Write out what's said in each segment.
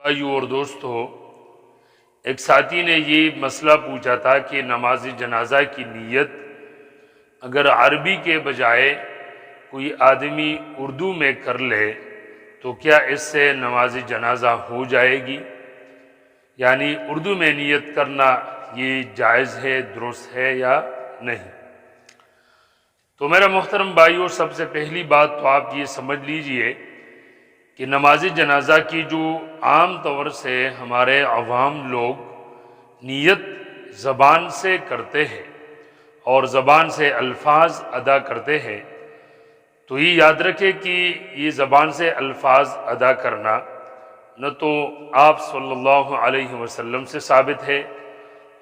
بھائیو اور دوستو، ایک ساتھی نے یہ مسئلہ پوچھا تھا کہ نماز جنازہ کی نیت اگر عربی کے بجائے کوئی آدمی اردو میں کر لے تو کیا اس سے نماز جنازہ ہو جائے گی؟ یعنی اردو میں نیت کرنا یہ جائز ہے، درست ہے یا نہیں؟ تو میرا محترم بھائیو، سب سے پہلی بات تو آپ یہ سمجھ لیجئے کہ نماز جنازہ کی جو عام طور سے ہمارے عوام لوگ نیت زبان سے کرتے ہیں اور زبان سے الفاظ ادا کرتے ہیں، تو یہ یاد رکھے کہ یہ زبان سے الفاظ ادا کرنا نہ تو آپ صلی اللہ علیہ وسلم سے ثابت ہے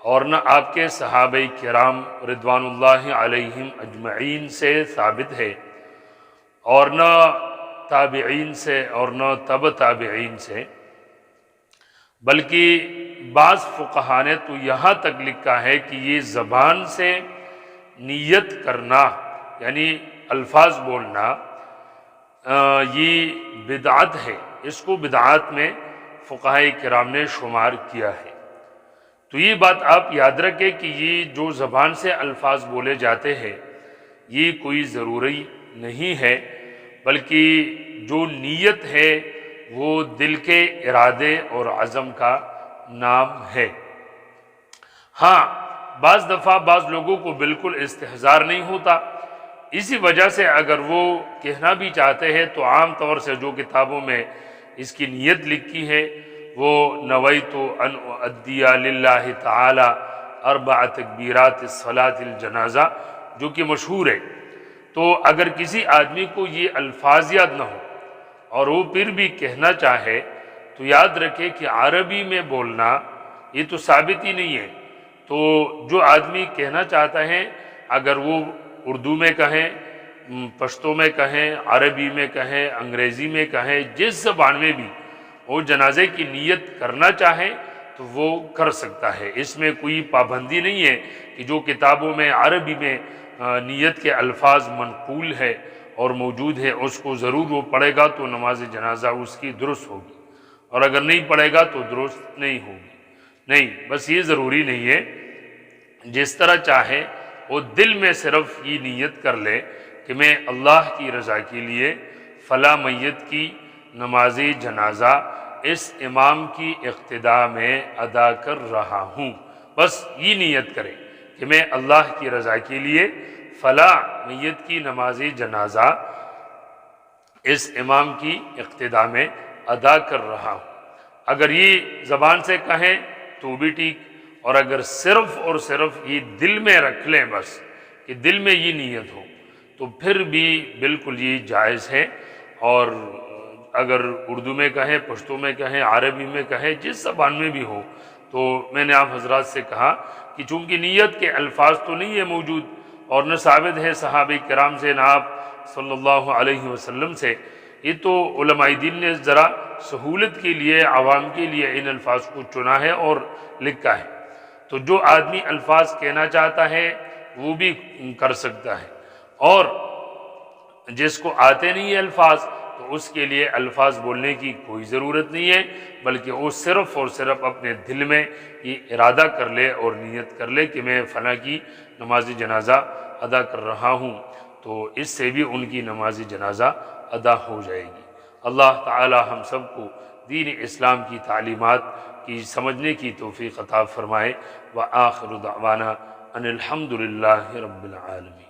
اور نہ آپ کے صحابہ کرام رضوان اللہ علیہم اجمعین سے ثابت ہے، اور نہ تابعین سے اور نہ تبع تابعین سے، بلکہ بعض فقہا نے تو یہاں تک لکھا ہے کہ یہ زبان سے نیت کرنا یعنی الفاظ بولنا یہ بدعت ہے، اس کو بدعات میں فقہاء کرام نے شمار کیا ہے۔ تو یہ بات آپ یاد رکھیں کہ یہ جو زبان سے الفاظ بولے جاتے ہیں یہ کوئی ضروری نہیں ہے، بلکہ جو نیت ہے وہ دل کے ارادے اور عزم کا نام ہے۔ ہاں، بعض دفعہ بعض لوگوں کو بالکل استحضار نہیں ہوتا، اسی وجہ سے اگر وہ کہنا بھی چاہتے ہیں تو عام طور سے جو کتابوں میں اس کی نیت لکھی ہے وہ نویت ان اؤدی للہ تعالی اربع تکبیرات الصلاۃ الجنازہ، جو کہ مشہور ہے۔ تو اگر کسی آدمی کو یہ الفاظ یاد نہ ہو اور وہ پھر بھی کہنا چاہے تو یاد رکھے کہ عربی میں بولنا یہ تو ثابت ہی نہیں ہے۔ تو جو آدمی کہنا چاہتا ہے اگر وہ اردو میں کہیں، پشتو میں کہیں، عربی میں کہیں، انگریزی میں کہیں، جس زبان میں بھی وہ جنازے کی نیت کرنا چاہے تو وہ کر سکتا ہے، اس میں کوئی پابندی نہیں ہے کہ جو کتابوں میں عربی میں نیت کے الفاظ منقول ہے اور موجود ہے اس کو ضرور وہ پڑھے گا تو نماز جنازہ اس کی درست ہوگی، اور اگر نہیں پڑھے گا تو درست نہیں ہوگی۔ نہیں، بس یہ ضروری نہیں ہے، جس طرح چاہے وہ دل میں صرف یہ نیت کر لے کہ میں اللہ کی رضا کے لیے فلاں میت کی نماز جنازہ اس امام کی اقتداء میں ادا کر رہا ہوں، بس یہ نیت کرے کہ میں اللہ کی رضا کے لیے فلاں میت کی نماز جنازہ اس امام کی اقتداء میں ادا کر رہا ہوں۔ اگر یہ زبان سے کہیں تو بھی ٹھیک، اور اگر صرف اور صرف یہ دل میں رکھ لیں بس کہ دل میں یہ نیت ہو تو پھر بھی بالکل یہ جائز ہے۔ اور اگر اردو میں کہیں، پشتو میں کہیں، عربی میں کہیں، جس زبان میں بھی ہو، تو میں نے آپ حضرات سے کہا کہ چونکہ نیت کے الفاظ تو نہیں ہے موجود اور نہ ثابت ہے صحابہ کرام سے نہ آپ صلی اللہ علیہ وسلم سے، یہ تو علماء دین نے ذرا سہولت کے لیے عوام کے لیے ان الفاظ کو چنا ہے اور لکھا ہے۔ تو جو آدمی الفاظ کہنا چاہتا ہے وہ بھی کر سکتا ہے، اور جس کو آتے نہیں الفاظ تو اس کے لیے الفاظ بولنے کی کوئی ضرورت نہیں ہے، بلکہ وہ صرف اور صرف اپنے دل میں یہ ارادہ کر لے اور نیت کر لے کہ میں فلاں کی نماز جنازہ ادا کر رہا ہوں، تو اس سے بھی ان کی نماز جنازہ ادا ہو جائے گی۔ اللہ تعالی ہم سب کو دین اسلام کی تعلیمات کی سمجھنے کی توفیق عطا فرمائے۔ وآخر دعوانا ان الحمد للہ رب العالمین۔